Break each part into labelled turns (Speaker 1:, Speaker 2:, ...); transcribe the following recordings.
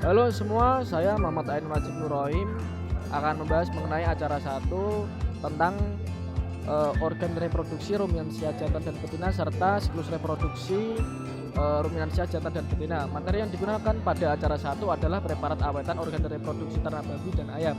Speaker 1: Halo semua, saya Muhammad Ain Wajib Nurrohim akan membahas mengenai acara satu tentang organ reproduksi ruminansia jantan dan betina serta siklus reproduksi ruminansia jantan dan betina. Materi yang digunakan pada acara satu adalah preparat awetan organ reproduksi ternak babi dan ayam.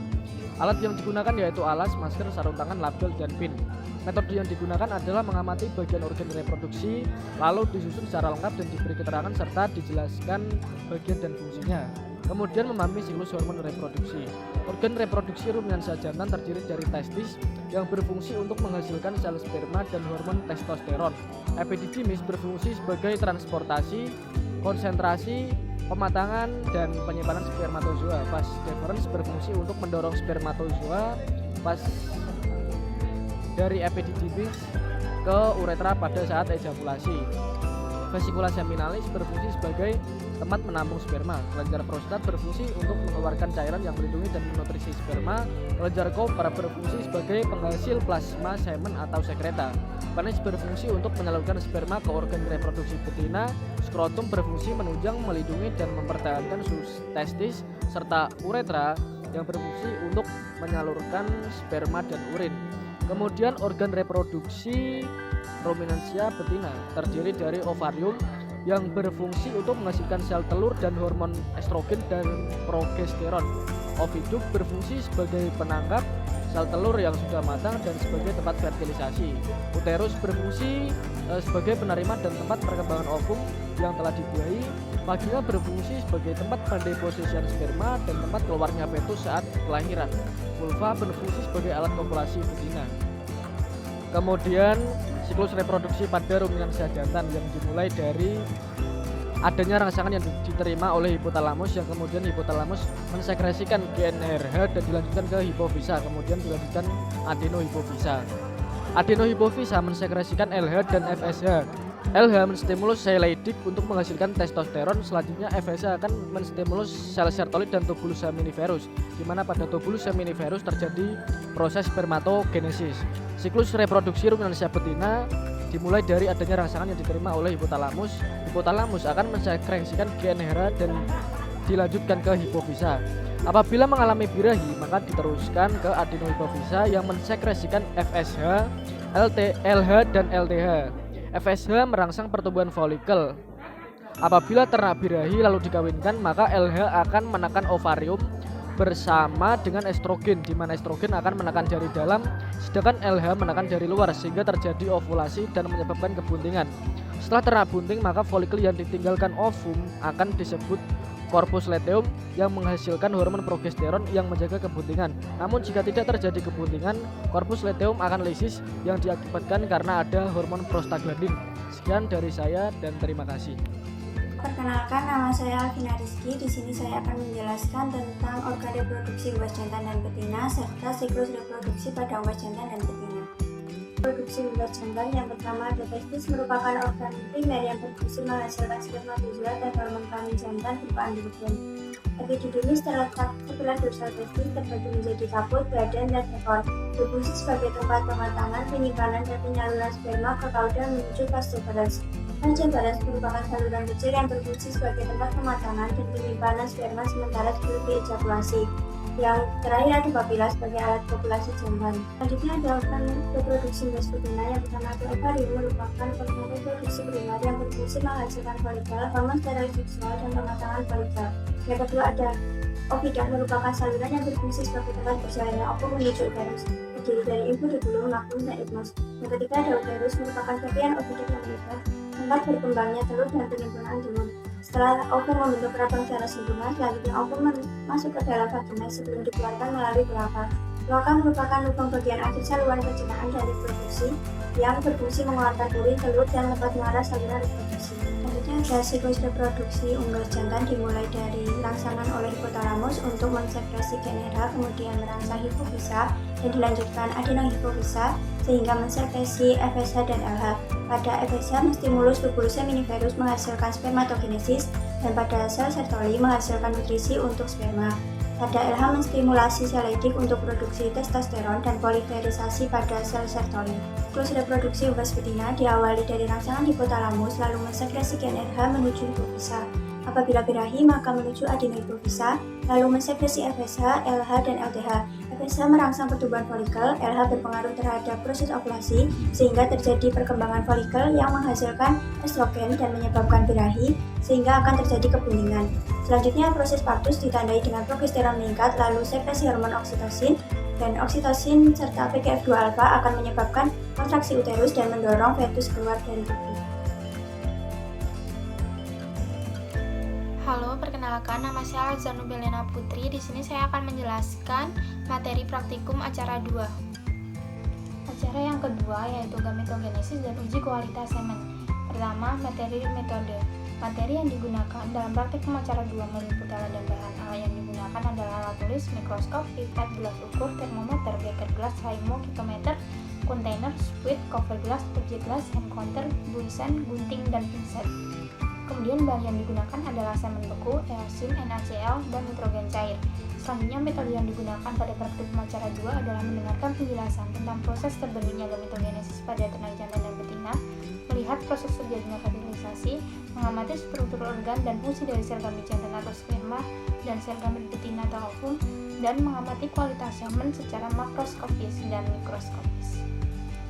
Speaker 1: Alat yang digunakan yaitu alas, masker, sarung tangan, label, dan pin. Metode yang digunakan adalah mengamati bagian organ reproduksi, lalu disusun secara lengkap dan diberi keterangan serta dijelaskan bagian dan fungsinya. Kemudian memahami siklus hormon reproduksi. Organ reproduksi ruminansia jantan terdiri dari testis yang berfungsi untuk menghasilkan sel sperma dan hormon testosteron. Epididymis berfungsi sebagai transportasi, konsentrasi, pematangan, dan penyimpanan spermatozoa. Vas deferens berfungsi untuk mendorong spermatozoa pas dari epididymis ke uretra pada saat ejakulasi. Vesicula seminalis berfungsi sebagai tempat menampung sperma. Kelenjar prostat berfungsi untuk mengeluarkan cairan yang melindungi dan menutrisi sperma. Kelenjar Cooper berfungsi sebagai penghasil plasma semen atau sekreta. Penis berfungsi untuk menyalurkan sperma ke organ reproduksi betina. Skrotum berfungsi menunjang, melindungi, dan mempertahankan testis, serta uretra yang berfungsi untuk menyalurkan sperma dan urin. Kemudian organ reproduksi ruminansia betina terdiri dari ovarium yang berfungsi untuk menghasilkan sel telur dan hormon estrogen dan progesteron. Oviduk berfungsi sebagai penangkap sel telur yang sudah matang dan sebagai tempat fertilisasi. Uterus berfungsi sebagai penerima dan tempat perkembangan ovum yang telah dibuahi. Vagina berfungsi sebagai tempat pendeposisian sperma dan tempat keluarnya fetus saat kelahiran. Vulva berfungsi sebagai alat kopulasi betina. Kemudian siklus reproduksi pada ruminansia jantan yang dimulai dari adanya rangsangan yang diterima oleh hipotalamus, yang kemudian hipotalamus mensekresikan GnRH dan dilanjutkan ke hipofisa, kemudian dilanjutkan adenohipofisa. Adenohipofisa mensekresikan LH dan FSH. LH menstimulus sel Leydig untuk menghasilkan testosteron. Selanjutnya FSH akan menstimulus sel Sertoli dan tubulus seminiferus, di mana pada tubulus seminiferus terjadi proses spermatogenesis. Siklus reproduksi ruminansia betina dimulai dari adanya rangsangan yang diterima oleh hipotalamus. Hipotalamus akan mensekresikan GnRH dan dilanjutkan ke hipofisa. Apabila mengalami birahi, maka diteruskan ke adenohipofisa yang mensekresikan FSH, LH, dan LTH. FSH merangsang pertumbuhan folikel. Apabila ternak birahi lalu dikawinkan, maka LH akan menekan ovarium bersama dengan estrogen, di mana estrogen akan menekan dari dalam, sedangkan LH menekan dari luar, sehingga terjadi ovulasi dan menyebabkan kebuntingan. Setelah ternak bunting, maka folikel yang ditinggalkan ovum akan disebut corpus luteum yang menghasilkan hormon progesteron yang menjaga kebuntingan. Namun jika tidak terjadi kebuntingan, corpus luteum akan lisis yang diakibatkan karena ada hormon prostaglandin. Sekian dari saya dan terima kasih.
Speaker 2: Perkenalkan, nama saya Alvina Rizky. Di sini saya akan menjelaskan tentang organ reproduksi unggas jantan dan betina serta siklus reproduksi pada unggas jantan dan betina. Reproduksi unggas jantan yang pertama ada testis, merupakan organ primer yang berfungsi menghasilkan spermatozoa dan hormon kelamin jantan berupa androgen. Epididymis terletak sebelah dorsal testis, terbagi menjadi kaput, badan, dan ekor. Berfungsi sebagai tempat pematangan, penyimpanan, dan penyaluran sperma ke kaudal menuju vas deferens. Vas deferens merupakan saluran kecil yang berfungsi sebagai tempat pematangan dan penyimpanan sperma sementara sebelum diejakulasi. Yang terakhir ada papila sebagai alat populasi jantan. Selanjutnya ada organ reproduksi unggas betina. Yang pertama ada ovarium, merupakan organ reproduksi primer yang berfungsi menghasilkan folikel, hormon steril seksual, dan pematangan folikel. Yang kedua ada oviduct, merupakan saluran yang berfungsi sebagai tempat berjalannya ovum menuju uterus, terdiri dari infundibulum, magnum, dan igmus. Yang ketiga ada uterus, merupakan bagian oviduct yang lebar, tempat berkembangnya telur dan penyempurnaan telur. Setelah ovum membentuk rabang secara sempurna, selanjutnya ovum masuk ke dalam vagina sebelum dikeluarkan melalui kloaka. Kloaka merupakan lubang bagian akhir saluran pencernaan dan reproduksi yang berfungsi mengeluarkan urin, telur, dan tempat muara saluran reproduksi. Selanjutnya ada siklus reproduksi unggas jantan dimulai dari rangsangan oleh hipotalamus untuk mensekresi GnRH, kemudian merangsang hipofisa dan dilanjutkan adenohipofisa sehingga mensekresi FSH dan LH. Pada FSH menstimulus tubulus seminiferus menghasilkan spermatogenesis dan pada sel Sertoli menghasilkan nutrisi untuk sperma. Pada LH menstimulasi sel Leydig untuk produksi testosteron dan poliferisasi pada sel Sertoli. Siklus reproduksi unggas betina diawali dari rangsangan hipotalamus lalu mensekresi GnRH menuju hipofisa. Apabila birahi, maka menuju adenoprovisa, lalu mensekresi FSH, LH, dan LDH. FSH merangsang pertumbuhan folikel, LH berpengaruh terhadap proses ovulasi, sehingga terjadi perkembangan folikel yang menghasilkan estrogen dan menyebabkan birahi, sehingga akan terjadi kebuningan. Selanjutnya, proses partus ditandai dengan progesteron meningkat, lalu sekresi hormon oksitosin, dan oksitosin serta PGF2-alfa akan menyebabkan kontraksi uterus dan mendorong fetus keluar dari tubuh.
Speaker 3: Halo, perkenalkan nama saya Alexandra Belena Putri. Di sini saya akan menjelaskan materi praktikum acara 2. Acara yang kedua yaitu gametogenesis dan uji kualitas semen. Pertama, materi metode. Materi yang digunakan dalam praktikum acara 2 meliputi alat dan bahan. Alat yang digunakan adalah alat tulis, mikroskop, pipet, gelas ukur, termometer, beker gelas, haimokitometer, kontainer, sprit, cover gelas, objek gelas, hand counter, bunsen, gunting, dan pinset. Kemudian bahan yang digunakan adalah semen beku, eosin, NaCl, dan nitrogen cair. Selanjutnya, metode yang digunakan pada praktikum acara 2 adalah mendengarkan penjelasan tentang proses terbentuknya gametogenesis pada ternak jantan dan betina, melihat proses terjadinya fertilisasi, mengamati struktur organ dan fungsi dari sel gamit jantan atau sperma dan sel gamit betina atau ovum, dan mengamati kualitas semen secara makroskopis dan mikroskopis.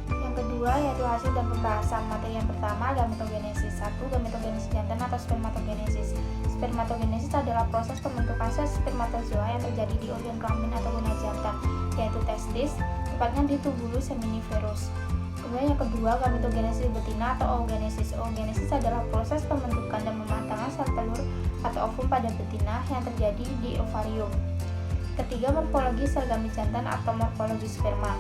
Speaker 3: Yang kedua yaitu hasil dan pembahasan. Materi yang pertama, gametogenesis. 1. Gametogenesis jantan atau spermatogenesis. Spermatogenesis adalah proses pembentukan sel spermatozoa yang terjadi di organ kelamin atau guna jantan, yaitu testis, tepatnya di tubulus seminiferus. Kemudian yang kedua, gametogenesis betina atau oogenesis. Oogenesis adalah proses pembentukan dan pematangan sel telur atau ovum pada betina yang terjadi di ovarium. Ketiga, morfologi sel gamit jantan atau morfologi sperma.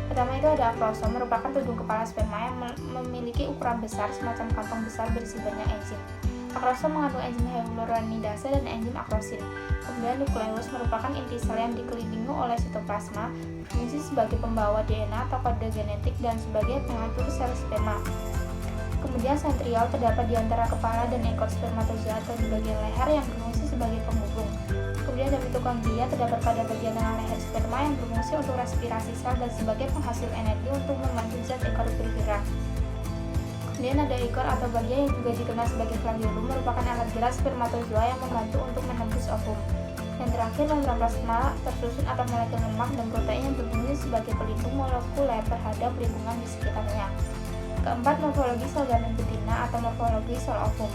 Speaker 3: Pertama itu ada akrosom, merupakan tudung kepala sperma yang memiliki ukuran besar semacam kantong besar berisi banyak enzim. Akrosom mengandung enzim hyaluronidase dan enzim akrosin. Kemudian nukleus merupakan inti sel yang dikelilingi oleh sitoplasma, berfungsi sebagai pembawa DNA atau kode genetik dan sebagai pengatur sel sperma. Kemudian sentriol terdapat di antara kepala dan ekor spermatozoa atau di bagian leher yang berfungsi sebagai penghubung. Kemudian ada mitokondria terdapat pada bagian tengah leher sperma yang berfungsi untuk respirasi sel dan sebagai penghasil energi untuk membantu zat ekor bergerak. Kemudian ada ekor atau bagian yang juga dikenal sebagai flagellum, merupakan alat gerak spermatozoa yang membantu untuk menembus ovum. Yang terakhir, membran plasma tersusun atas molekul lemak dan protein yang berfungsi sebagai pelindung molekuler terhadap lingkungan di sekitarnya. Keempat, morfologi sel gamit betina atau morfologi sel ovum.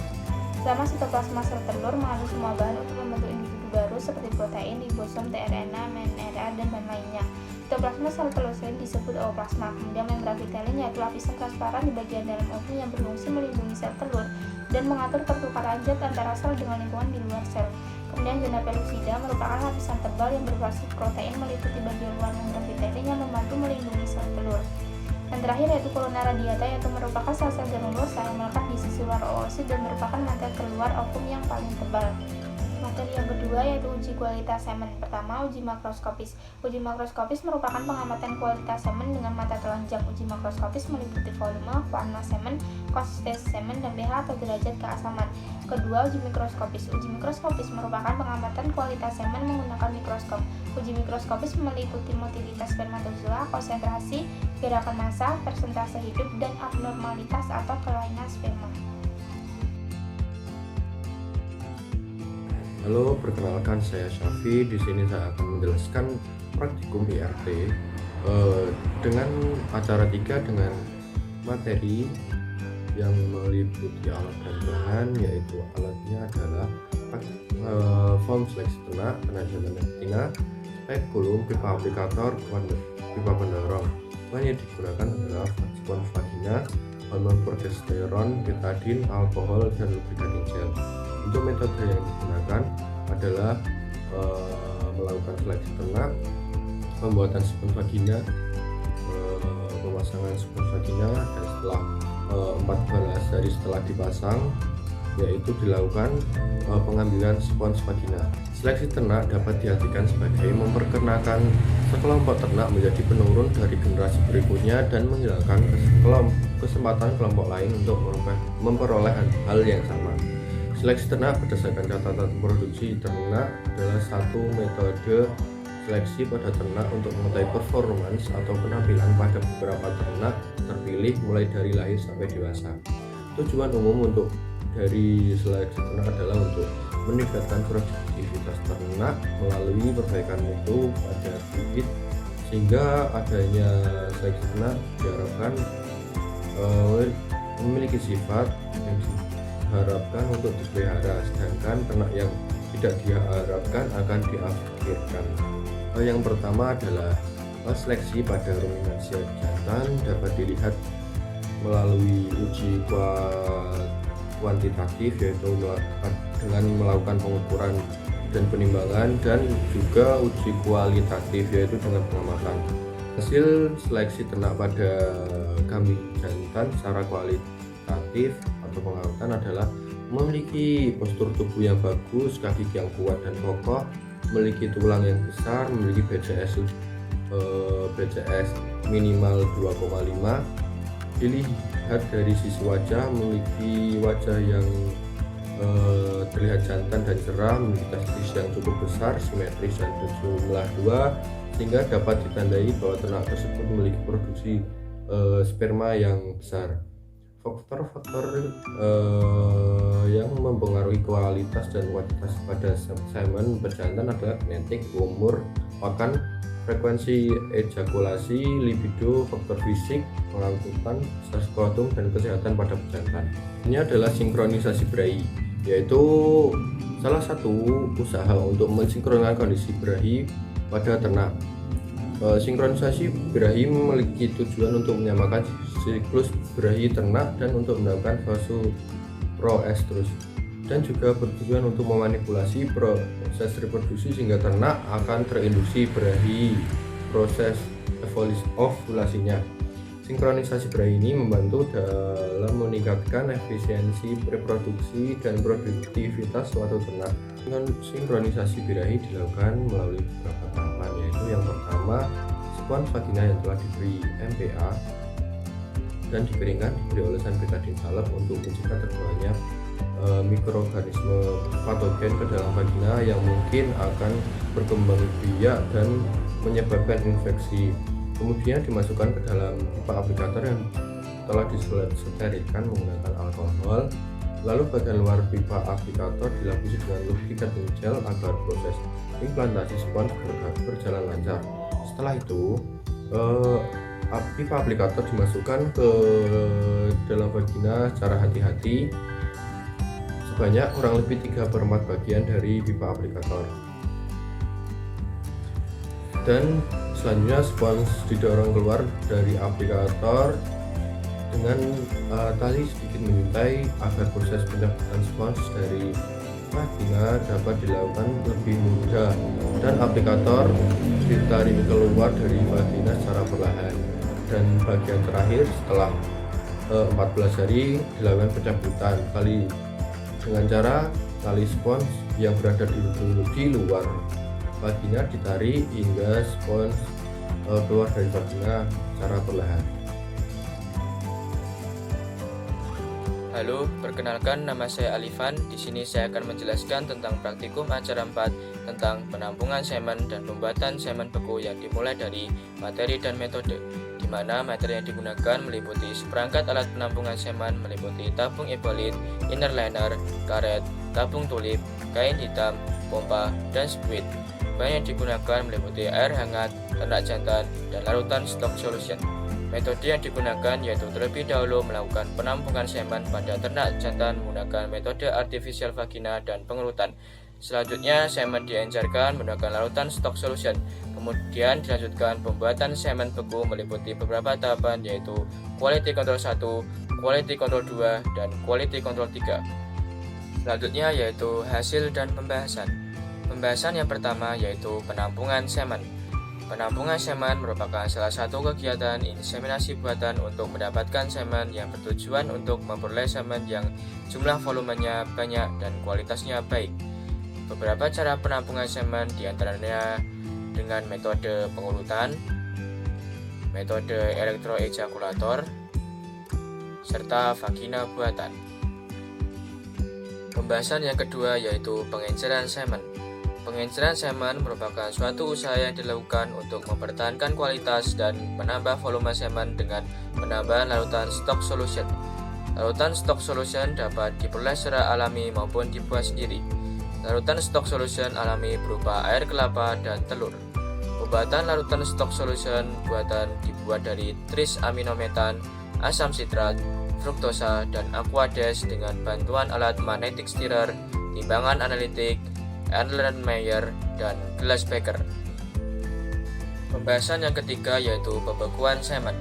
Speaker 3: Selama sitoplasma sel telur mengandung semua bahan untuk membentuk individu baru seperti protein, ribosom, tRNA, mRNA, dan lainnya. Sitoplasma sel telur sendiri disebut ooplasma. Kemudian membran vitelin yaitu lapisan transparan di bagian dalam ovum yang berfungsi melindungi sel telur dan mengatur pertukaran zat antara sel dengan lingkungan di luar sel. Kemudian zona pellucida merupakan lapisan tebal yang berbasis protein meliputi bagian luar membran vitelin yang membantu melindungi sel telur. Yang terakhir yaitu corona radiata, yaitu merupakan sel-sel granulosa yang melekat di sisi luar oosit dan merupakan mantel keluar ovum yang paling tebal. Materi yang kedua yaitu uji kualitas semen. Pertama, uji makroskopis. Uji makroskopis merupakan pengamatan kualitas semen dengan mata telanjang. Uji makroskopis meliputi volume, warna semen, konsistensi semen, dan pH atau derajat keasaman. Kedua, uji mikroskopis. Uji mikroskopis merupakan pengamatan kualitas semen menggunakan mikroskop. Uji mikroskopis meliputi motilitas spermatozoa, konsentrasi, gerakan massa, persentase hidup, dan abnormalitas atau kelainan sperma.
Speaker 4: Halo, perkenalkan saya Syafi. Di sini saya akan menjelaskan praktikum IRT dengan acara 3 dengan materi yang meliputi alat dan bahan, yaitu alatnya adalah form seleksi ternak jantan dan betina, spekulum, pipa aplikator, pipa pendorong. Bahan yang digunakan adalah spons vagina, hormon progesteron, betadine, alkohol, dan lubrikating gel. Untuk metode yang digunakan adalah melakukan seleksi ternak, pembuatan spons vagina, pemasangan spons vagina, dan setelah 14 hari setelah dipasang yaitu dilakukan pengambilan spons vagina. Seleksi ternak dapat diartikan sebagai memperkenalkan sekelompok ternak menjadi penurun dari generasi berikutnya dan menghilangkan kesempatan kelompok lain untuk memperoleh hal yang sama. Seleksi ternak berdasarkan catatan produksi ternak adalah satu metode seleksi pada ternak untuk mengetahui performance atau penampilan pada beberapa ternak terpilih mulai dari lahir sampai dewasa. Tujuan umum untuk dari seleksi ternak adalah untuk meningkatkan produktivitas ternak melalui perbaikan mutu pada bibit, sehingga adanya seleksi ternak diharapkan memiliki sifat yang diharapkan untuk dipelihara, sedangkan ternak yang tidak diharapkan akan diakhirkan. Yang pertama adalah seleksi pada ruminansia jantan dapat dilihat melalui uji kuantitatif, yaitu dengan melakukan pengukuran dan penimbangan, dan juga uji kualitatif, yaitu dengan pengamatan. Hasil seleksi ternak pada kambing jantan secara kualitatif atau pengamatan adalah memiliki postur tubuh yang bagus, kaki yang kuat dan kokoh, memiliki tulang yang besar, memiliki BCS minimal 2,5. Dilihat dari sisi wajah, memiliki wajah yang terlihat jantan dan cerah, memiliki testis yang cukup besar, simetris dan berjumlah 2, sehingga dapat ditandai bahwa ternak tersebut memiliki produksi sperma yang besar. Faktor-faktor yang mempengaruhi kualitas dan kuantitas pada semen berjantan adalah genetik, umur, pakan, frekuensi ejakulasi, libido, faktor fisik, pengangkutan, skrotum, dan kesehatan pada pejantan. Ini adalah sinkronisasi berahi, yaitu salah satu usaha untuk mensinkronkan kondisi berahi pada ternak. Sinkronisasi berahi memiliki tujuan untuk menyamakan siklus berahi ternak dan untuk mendapatkan fase proestrus, dan juga bertujuan untuk memanipulasi proses reproduksi sehingga ternak akan terinduksi berahi proses ovulasinya. Sinkronisasi berahi ini membantu dalam meningkatkan efisiensi reproduksi dan produktivitas suatu ternak. Sinkronisasi birahi dilakukan melalui beberapa tahapan, yaitu yang pertama, spons vagina yang telah diberi MPA dan dikeringkan diberi olesan betadine salep untuk mencegah terbawanya mikroorganisme patogen ke dalam vagina yang mungkin akan berkembang biak dan menyebabkan infeksi. Kemudian dimasukkan ke dalam pipa aplikator yang telah disterilkan menggunakan alkohol. Lalu bagian luar pipa aplikator dilapisi dengan lubrikan gel agar proses implantasi spons berjalan lancar. Setelah itu, pipa aplikator dimasukkan ke dalam vagina secara hati-hati sebanyak kurang lebih 3/4 bagian dari pipa aplikator. Dan selanjutnya spons didorong keluar dari aplikator dengan tali sedikit mengintai agar proses pencabutan spons dari vagina dapat dilakukan lebih mudah, dan aplikator ditarik keluar dari vagina secara perlahan. Dan bagian terakhir setelah 14 hari dilakukan pencabutan dengan cara tali spons yang berada di luar vagina ditarik hingga spons keluar dari vagina secara perlahan.
Speaker 5: Halo, perkenalkan nama saya Alifan. Di sini saya akan menjelaskan tentang praktikum acara 4 tentang penampungan semen dan pembuatan semen beku yang dimulai dari materi dan metode, di mana materi yang digunakan meliputi seperangkat alat penampungan semen meliputi tabung ipolit, inner liner, karet, tabung tulip, kain hitam, pompa, dan spuit. Bahan yang digunakan meliputi air hangat, ternak jantan, dan larutan stock solution. Metode yang digunakan yaitu terlebih dahulu melakukan penampungan semen pada ternak jantan menggunakan metode artificial vagina dan pengerutan. Selanjutnya, semen diencerkan menggunakan larutan stock solution. Kemudian dilanjutkan pembuatan semen beku meliputi beberapa tahapan, yaitu quality control 1, quality control 2, dan quality control 3. Selanjutnya yaitu hasil dan pembahasan. Pembahasan yang pertama yaitu penampungan semen. Penampungan semen merupakan salah satu kegiatan inseminasi buatan untuk mendapatkan semen yang bertujuan untuk memperoleh semen yang jumlah volumenya banyak dan kualitasnya baik. Beberapa cara penampungan semen diantaranya dengan metode pengurutan, metode elektroejakulator, serta vagina buatan. Pembahasan yang kedua yaitu pengenceran semen. Pengenceran semen merupakan suatu usaha yang dilakukan untuk mempertahankan kualitas dan menambah volume semen dengan menambah larutan stock solution. Larutan stock solution dapat diperoleh secara alami maupun dibuat sendiri. Larutan stock solution alami berupa air kelapa dan telur. Pembuatan larutan stock solution buatan dibuat dari tris aminometan, asam sitrat, fruktosa, dan aquades dengan bantuan alat magnetic stirrer, timbangan analitik, Erlenmeyer, dan Glasbacher. Pembahasan yang ketiga yaitu pembekuan semen.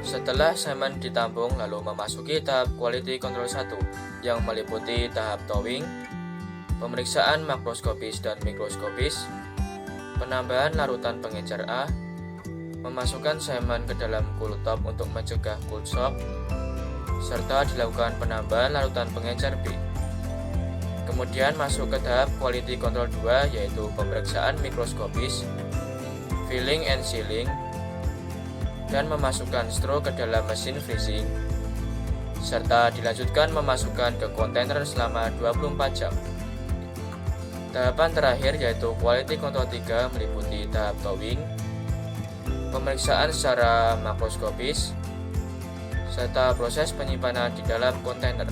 Speaker 5: Setelah semen ditampung lalu memasuki tahap quality control 1 yang meliputi tahap thawing, pemeriksaan makroskopis dan mikroskopis, penambahan larutan pengecer A, memasukkan semen ke dalam cool top untuk mencegah cool shock, serta dilakukan penambahan larutan pengecer B. Kemudian masuk ke tahap quality control 2 yaitu pemeriksaan mikroskopis, filling and sealing, dan memasukkan straw ke dalam mesin freezing, serta dilanjutkan memasukkan ke kontainer selama 24 jam. Tahapan terakhir yaitu quality control 3 meliputi tahap thawing, pemeriksaan secara makroskopis, serta proses penyimpanan di dalam kontainer.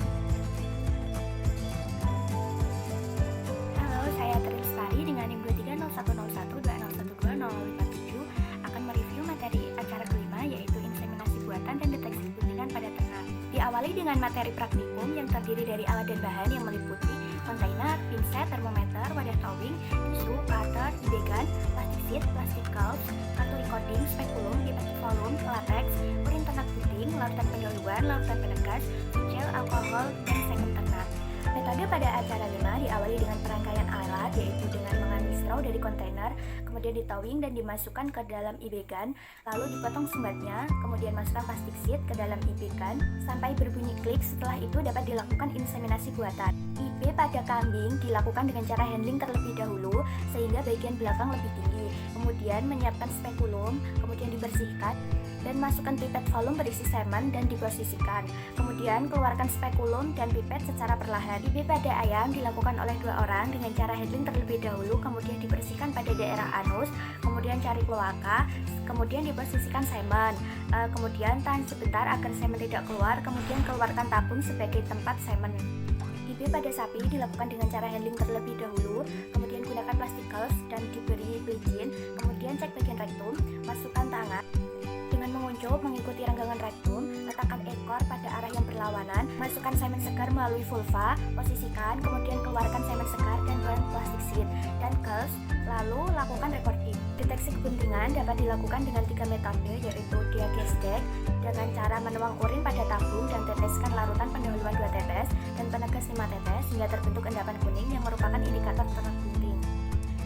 Speaker 6: Halo, saya Trilestari dengan NIM 230101201257 akan mereview materi acara kelima yaitu inseminasi buatan dan deteksi kepentingan pada ternak. Diawali dengan materi praktikum yang terdiri dari alat dan bahan yang meliputi kontainer, pinset, termometer, wadah thawing, tisu, cutter, ibegan, plastik sheet, plastik gauze, kartu recording, spekulum, pipet volume, latex, urin ternak puting, larutan pendahuluan, larutan penegas, gel, alkohol, dan semen ternak. Metode pada acara 5 diawali dengan perangkaian alat yaitu dengan mengambil straw dari kontainer, kemudian ditowing dan dimasukkan ke dalam ibegan, lalu dipotong sumbatnya, kemudian masukkan plastik sheet ke dalam ibegan sampai berbunyi klik. Setelah itu dapat dilakukan inseminasi buatan. IP pada kambing dilakukan dengan cara handling terlebih dahulu sehingga bagian belakang lebih tinggi. Kemudian menyiapkan spekulum, kemudian dibersihkan dan masukkan pipet volume berisi semen dan diposisikan. Kemudian keluarkan spekulum dan pipet secara perlahan. IP pada ayam dilakukan oleh 2 orang dengan cara handling terlebih dahulu, kemudian dibersihkan pada daerah anus, kemudian cari kloaka, kemudian diposisikan semen. Kemudian tahan sebentar agar semen tidak keluar, kemudian keluarkan tabung sebagai tempat semen. IP pada sapi dilakukan dengan cara handling terlebih dahulu, kemudian gunakan plastik gauze dan diberi pelicin, kemudian cek bagian rektum, masukkan tangan. Dengan menguncup mengikuti renggangan rektum, letakkan ekor pada arah yang berlawanan, masukkan semen segar melalui vulva, posisikan, kemudian keluarkan semen segar dan buang plastik sheet dan gauze, lalu lakukan recording. Deteksi kepentingan dapat dilakukan dengan 3 metode yaitu diagnostik dengan cara menuang urin pada tabung dan teteskan larutan pendahuluan 2 tetes dan penegas 5 tetes hingga terbentuk endapan kuning yang merupakan indikator ternak bunting.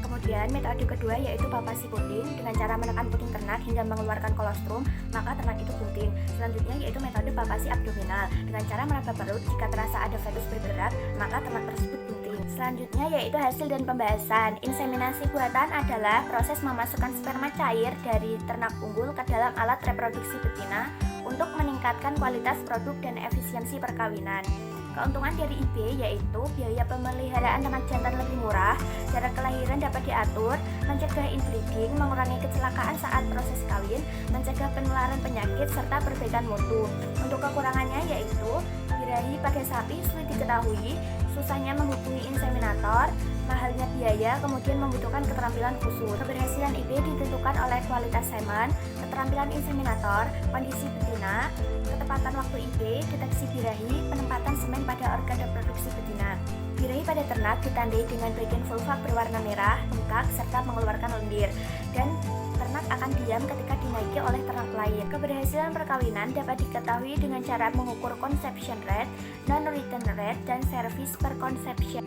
Speaker 6: Kemudian metode kedua yaitu palpasi puting dengan cara menekan puting ternak hingga mengeluarkan kolostrum, maka ternak itu bunting. Selanjutnya yaitu metode palpasi abdominal dengan cara meraba perut, jika terasa ada fetus bergerak, maka ternak tersebut bunting. Selanjutnya yaitu hasil dan pembahasan. Inseminasi buatan adalah proses memasukkan sperma cair dari ternak unggul ke dalam alat reproduksi betina untuk meningkatkan kualitas produk dan efisiensi perkawinan. Keuntungan dari IP yaitu biaya pemeliharaan ternak jantan lebih murah, jarak kelahiran dapat diatur, mencegah inbreeding, mengurangi kecelakaan saat proses kawin, mencegah penularan penyakit, serta perbaikan mutu. Untuk kekurangannya yaitu birahi pada sapi sulit diketahui, susahnya menghubungi inseminator, mahalnya biaya, kemudian membutuhkan keterampilan khusus. Keberhasilan IP ditentukan oleh kualitas semen, keterampilan inseminator, kondisi betina, ketepatan waktu IP, deteksi birahi, penempatan semen pada organ reproduksi betina. Birahi pada ternak ditandai dengan bagian vulva berwarna merah, bengkak, serta mengeluarkan lendir, dan ternak akan diam ketika dinaiki oleh ternak lain. Keberhasilan perkawinan dapat diketahui dengan cara mengukur conception rate, non-return rate, dan service per conception.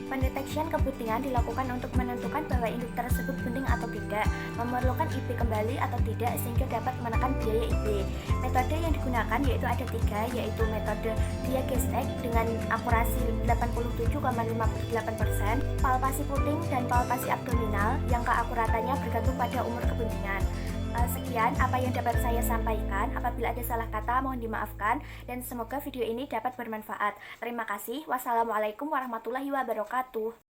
Speaker 6: Pendeteksian kepentingan dilakukan untuk menentukan bahwa induk tersebut bunting atau tidak, memerlukan IP kembali atau tidak sehingga dapat menekan biaya IP. Metode yang digunakan yaitu ada 3, yaitu metode diagnostik dengan akurasi 87,58%, palpasi puting dan palpasi abdominal yang keakuratannya bergantung pada umur kepentingan. Sekian apa yang dapat saya sampaikan. Apabila ada salah kata mohon dimaafkan dan semoga video ini dapat bermanfaat. Terima kasih. Wassalamualaikum warahmatullahi wabarakatuh.